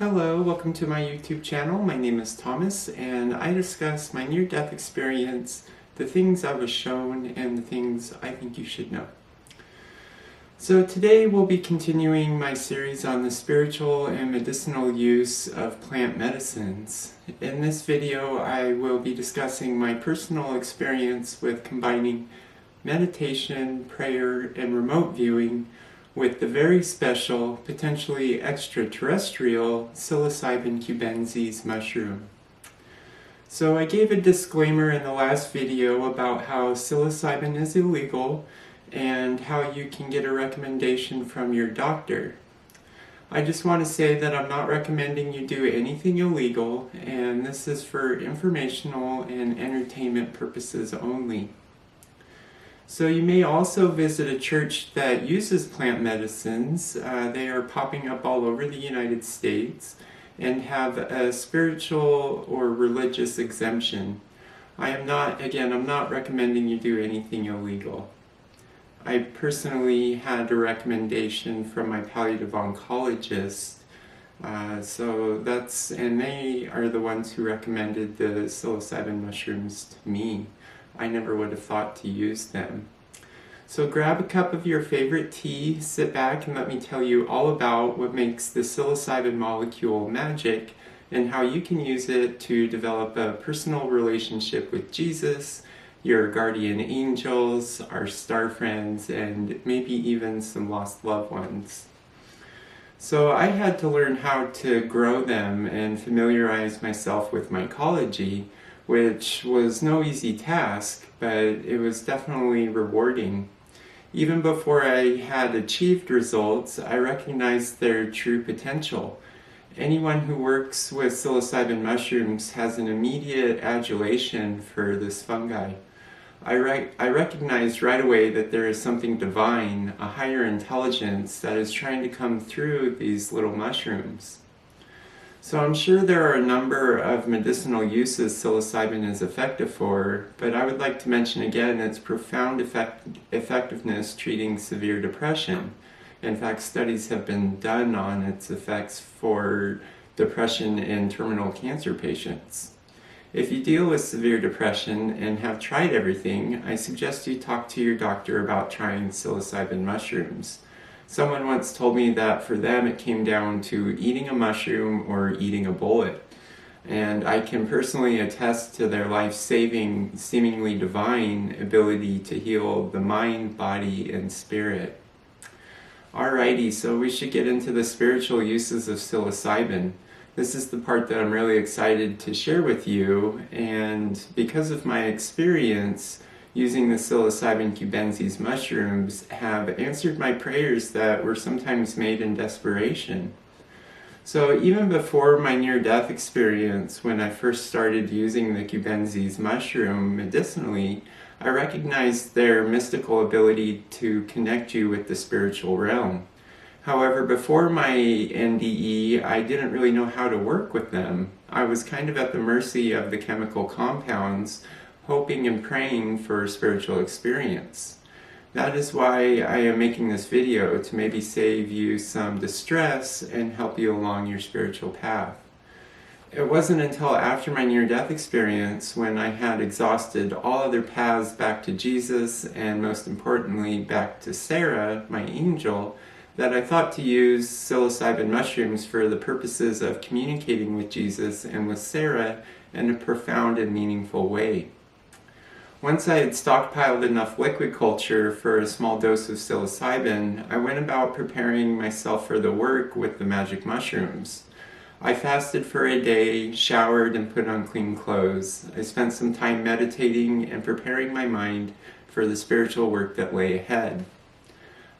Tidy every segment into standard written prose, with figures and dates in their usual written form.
Hello, welcome to my YouTube channel. My name is Thomas and I discuss my near-death experience, the things I was shown, and the things I think you should know. So today we'll be continuing my series on the spiritual and medicinal use of plant medicines. In this video I will be discussing my personal experience with combining meditation, prayer, and remote viewing with the very special, potentially extraterrestrial psilocybin cubensis mushroom. So I gave a disclaimer in the last video about how psilocybin is illegal and how you can get a recommendation from your doctor. I just want to say that I'm not recommending you do anything illegal, and this is for informational and entertainment purposes only. So you may also visit a church that uses plant medicines. They are popping up all over the United States and have a spiritual or religious exemption. I'm not recommending you do anything illegal. I personally had a recommendation from my palliative oncologist, and they are the ones who recommended the psilocybin mushrooms to me. I never would have thought to use them. So grab a cup of your favorite tea, sit back, and let me tell you all about what makes the psilocybin molecule magic and how you can use it to develop a personal relationship with Jesus, your guardian angels, our star friends, and maybe even some lost loved ones. So I had to learn how to grow them and familiarize myself with mycology, which was no easy task, but it was definitely rewarding. Even before I had achieved results, I recognized their true potential. Anyone who works with psilocybin mushrooms has an immediate adulation for this fungi. I recognized right away that there is something divine, a higher intelligence that is trying to come through these little mushrooms. So I'm sure there are a number of medicinal uses psilocybin is effective for, but I would like to mention again its profound effectiveness treating severe depression. In fact, studies have been done on its effects for depression in terminal cancer patients. If you deal with severe depression and have tried everything, I suggest you talk to your doctor about trying psilocybin mushrooms. Someone once told me that for them it came down to eating a mushroom or eating a bullet. And I can personally attest to their life-saving, seemingly divine ability to heal the mind, body, and spirit. Alrighty, so we should get into the spiritual uses of psilocybin. This is the part that I'm really excited to share with you, and because of my experience using the psilocybin cubensis mushrooms have answered my prayers that were sometimes made in desperation. So even before my near-death experience, when I first started using the cubensis mushroom medicinally, I recognized their mystical ability to connect you with the spiritual realm. However, before my NDE, I didn't really know how to work with them. I was kind of at the mercy of the chemical compounds, hoping and praying for a spiritual experience. That is why I am making this video, to maybe save you some distress and help you along your spiritual path. It wasn't until after my near-death experience, when I had exhausted all other paths back to Jesus, and most importantly back to Sarah, my angel, that I thought to use psilocybin mushrooms for the purposes of communicating with Jesus and with Sarah in a profound and meaningful way. Once I had stockpiled enough liquid culture for a small dose of psilocybin, I went about preparing myself for the work with the magic mushrooms. I fasted for a day, showered, and put on clean clothes. I spent some time meditating and preparing my mind for the spiritual work that lay ahead.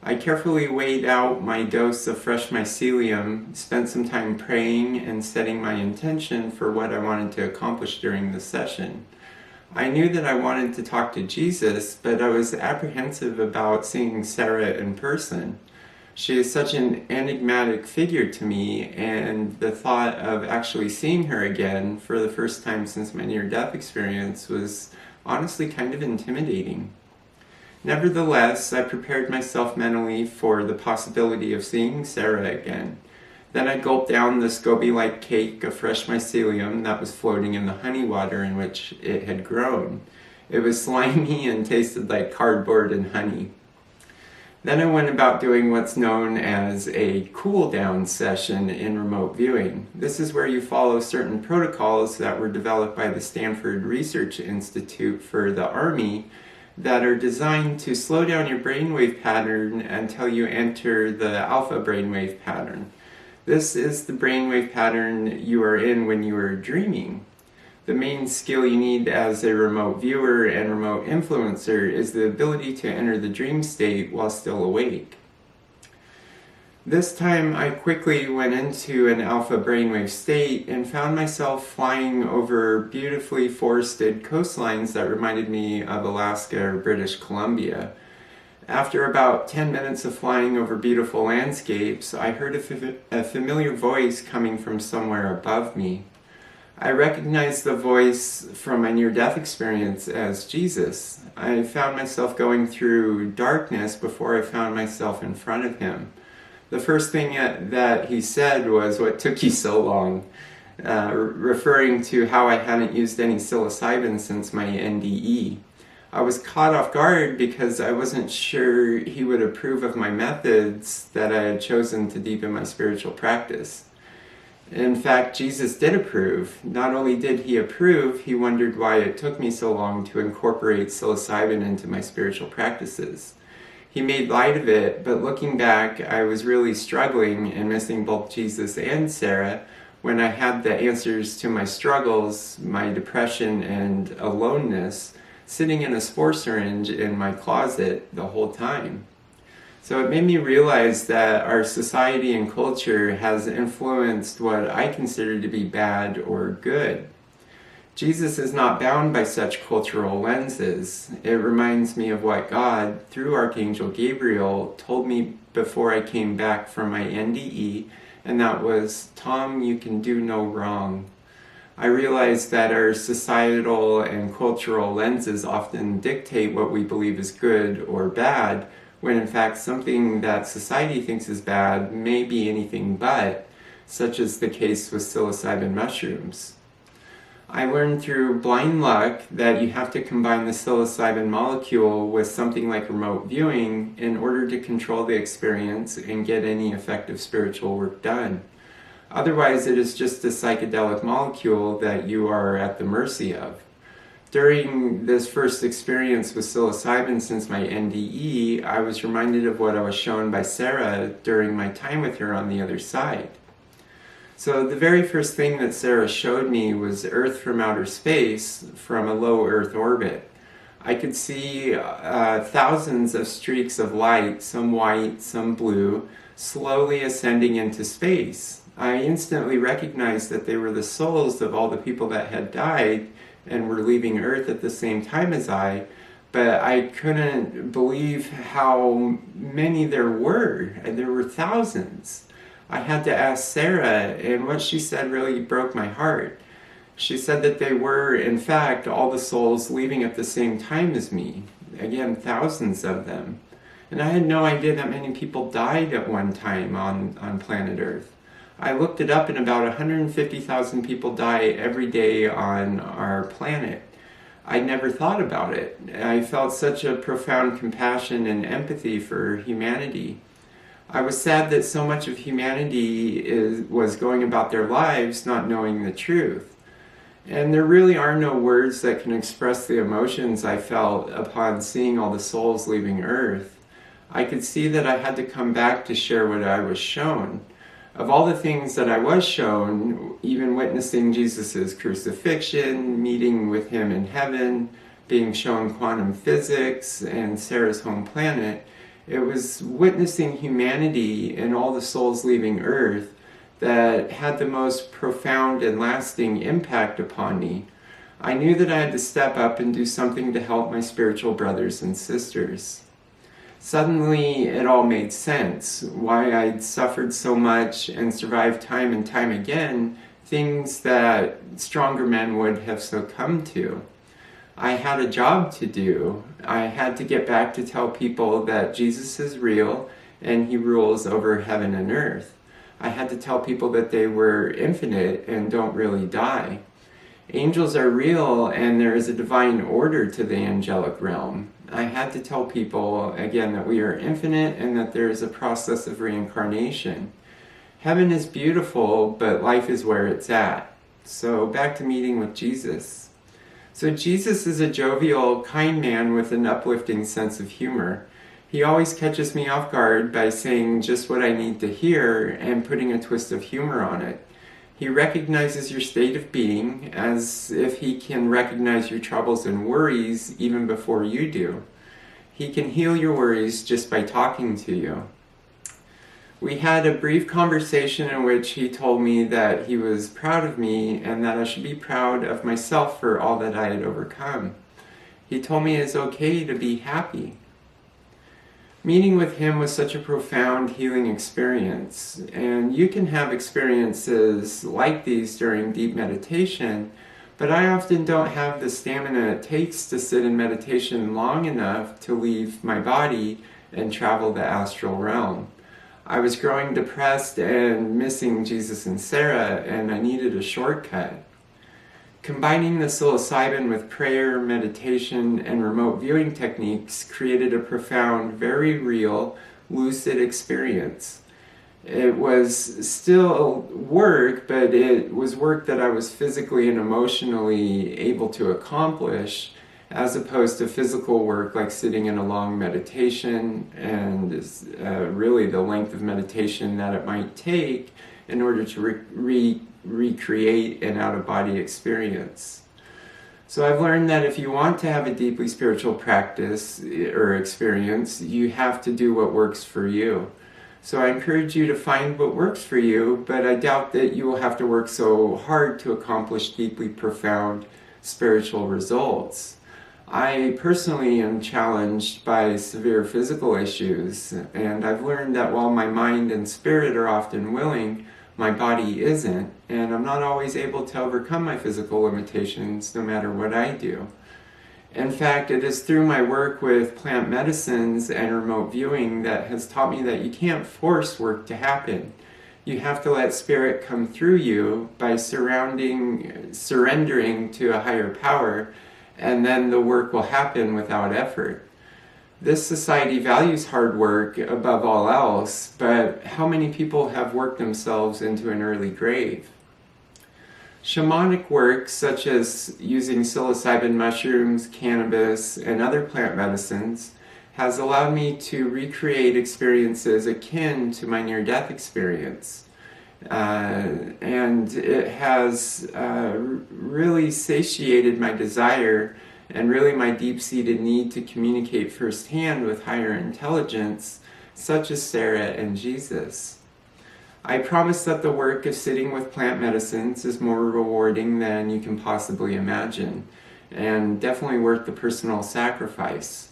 I carefully weighed out my dose of fresh mycelium, spent some time praying and setting my intention for what I wanted to accomplish during the session. I knew that I wanted to talk to Jesus, but I was apprehensive about seeing Sarah in person. She is such an enigmatic figure to me, and the thought of actually seeing her again for the first time since my near-death experience was honestly kind of intimidating. Nevertheless, I prepared myself mentally for the possibility of seeing Sarah again. Then I gulped down the SCOBY-like cake of fresh mycelium that was floating in the honey water in which it had grown. It was slimy and tasted like cardboard and honey. Then I went about doing what's known as a cool-down session in remote viewing. This is where you follow certain protocols that were developed by the Stanford Research Institute for the Army that are designed to slow down your brainwave pattern until you enter the alpha brainwave pattern. This is the brainwave pattern you are in when you are dreaming. The main skill you need as a remote viewer and remote influencer is the ability to enter the dream state while still awake. This time I quickly went into an alpha brainwave state and found myself flying over beautifully forested coastlines that reminded me of Alaska or British Columbia. After about 10 minutes of flying over beautiful landscapes, I heard a familiar voice coming from somewhere above me. I recognized the voice from my near-death experience as Jesus. I found myself going through darkness before I found myself in front of him. The first thing that he said was, "What took you so long?" Referring to how I hadn't used any psilocybin since my NDE. I was caught off guard because I wasn't sure he would approve of my methods that I had chosen to deepen my spiritual practice. In fact, Jesus did approve. Not only did he approve, he wondered why it took me so long to incorporate psilocybin into my spiritual practices. He made light of it, but looking back, I was really struggling and missing both Jesus and Sarah when I had the answers to my struggles, my depression and aloneness, sitting in a spore syringe in my closet the whole time. So it made me realize that our society and culture has influenced what I consider to be bad or good. Jesus is not bound by such cultural lenses. It reminds me of what God, through Archangel Gabriel, told me before I came back from my NDE, and that was, "Tom, you can do no wrong." I realize that our societal and cultural lenses often dictate what we believe is good or bad, when in fact something that society thinks is bad may be anything but, such as the case with psilocybin mushrooms. I learned through blind luck that you have to combine the psilocybin molecule with something like remote viewing in order to control the experience and get any effective spiritual work done. Otherwise, it is just a psychedelic molecule that you are at the mercy of. During this first experience with psilocybin since my NDE, I was reminded of what I was shown by Sarah during my time with her on the other side. So the very first thing that Sarah showed me was Earth from outer space from a low Earth orbit. I could see thousands of streaks of light, some white, some blue, slowly ascending into space. I instantly recognized that they were the souls of all the people that had died and were leaving Earth at the same time as I, but I couldn't believe how many there were, and there were thousands. I had to ask Sarah, and what she said really broke my heart. She said that they were, in fact, all the souls leaving at the same time as me. Again, thousands of them. And I had no idea that many people died at one time on planet Earth. I looked it up, and about 150,000 people die every day on our planet. I never thought about it. I felt such a profound compassion and empathy for humanity. I was sad that so much of humanity was going about their lives not knowing the truth. And there really are no words that can express the emotions I felt upon seeing all the souls leaving Earth. I could see that I had to come back to share what I was shown. Of all the things that I was shown, even witnessing Jesus' crucifixion, meeting with him in heaven, being shown quantum physics and Sarah's home planet, it was witnessing humanity and all the souls leaving Earth that had the most profound and lasting impact upon me. I knew that I had to step up and do something to help my spiritual brothers and sisters. Suddenly, it all made sense, why I'd suffered so much and survived time and time again, things that stronger men would have succumbed to. I had a job to do. I had to get back to tell people that Jesus is real and he rules over heaven and earth. I had to tell people that they were infinite and don't really die. Angels are real, and there is a divine order to the angelic realm. I had to tell people, again, that we are infinite and that there is a process of reincarnation. Heaven is beautiful, but life is where it's at. So back to meeting with Jesus. So Jesus is a jovial, kind man with an uplifting sense of humor. He always catches me off guard by saying just what I need to hear and putting a twist of humor on it. He recognizes your state of being as if he can recognize your troubles and worries even before you do. He can heal your worries just by talking to you. We had a brief conversation in which he told me that he was proud of me and that I should be proud of myself for all that I had overcome. He told me it's okay to be happy. Meeting with him was such a profound healing experience, and you can have experiences like these during deep meditation, but I often don't have the stamina it takes to sit in meditation long enough to leave my body and travel the astral realm. I was growing depressed and missing Jesus and Sarah, and I needed a shortcut. Combining the psilocybin with prayer, meditation, and remote viewing techniques created a profound, very real, lucid experience. It was still work, but it was work that I was physically and emotionally able to accomplish, as opposed to physical work like sitting in a long meditation and really the length of meditation that it might take in order to recreate an out-of-body experience. So I've learned that if you want to have a deeply spiritual practice or experience, you have to do what works for you. So I encourage you to find what works for you, but I doubt that you will have to work so hard to accomplish deeply profound spiritual results. I personally am challenged by severe physical issues, and I've learned that while my mind and spirit are often willing, my body isn't, and I'm not always able to overcome my physical limitations no matter what I do. In fact, it is through my work with plant medicines and remote viewing that has taught me that you can't force work to happen. You have to let spirit come through you by surrendering to a higher power, and then the work will happen without effort. This society values hard work above all else, but how many people have worked themselves into an early grave? Shamanic work, such as using psilocybin mushrooms, cannabis, and other plant medicines, has allowed me to recreate experiences akin to my near-death experience. And it has really satiated my desire and really my deep-seated need to communicate firsthand with higher intelligence, such as Sarah and Jesus. I promise that the work of sitting with plant medicines is more rewarding than you can possibly imagine, and definitely worth the personal sacrifice.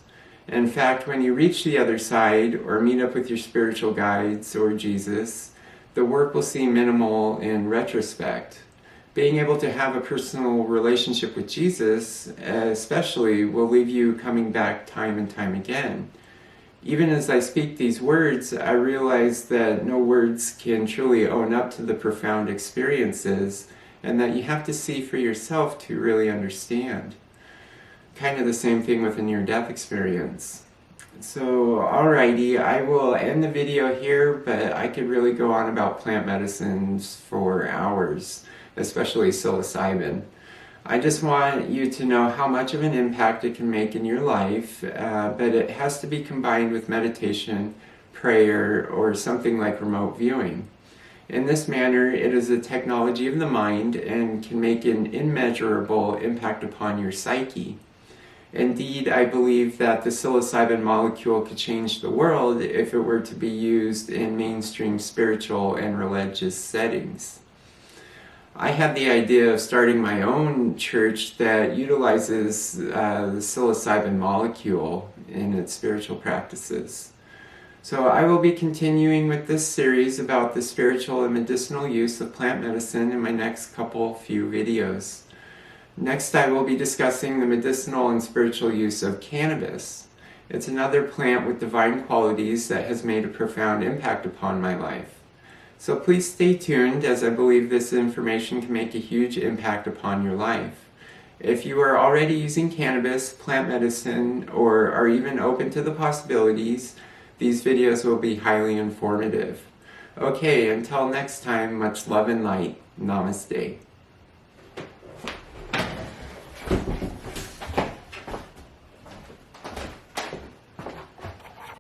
In fact, when you reach the other side, or meet up with your spiritual guides or Jesus, the work will seem minimal in retrospect. Being able to have a personal relationship with Jesus, especially, will leave you coming back time and time again. Even as I speak these words, I realize that no words can truly own up to the profound experiences, and that you have to see for yourself to really understand. Kind of the same thing with a near-death experience. So, alrighty, I will end the video here, but I could really go on about plant medicines for hours, especially psilocybin. I just want you to know how much of an impact it can make in your life, but it has to be combined with meditation, prayer, or something like remote viewing. In this manner, it is a technology of the mind and can make an immeasurable impact upon your psyche. Indeed, I believe that the psilocybin molecule could change the world if it were to be used in mainstream spiritual and religious settings. I had the idea of starting my own church that utilizes the psilocybin molecule in its spiritual practices. So I will be continuing with this series about the spiritual and medicinal use of plant medicine in my next few videos. Next, I will be discussing the medicinal and spiritual use of cannabis. It's another plant with divine qualities that has made a profound impact upon my life. So please stay tuned, as I believe this information can make a huge impact upon your life. If you are already using cannabis, plant medicine, or are even open to the possibilities, these videos will be highly informative. Okay, until next time, much love and light. Namaste.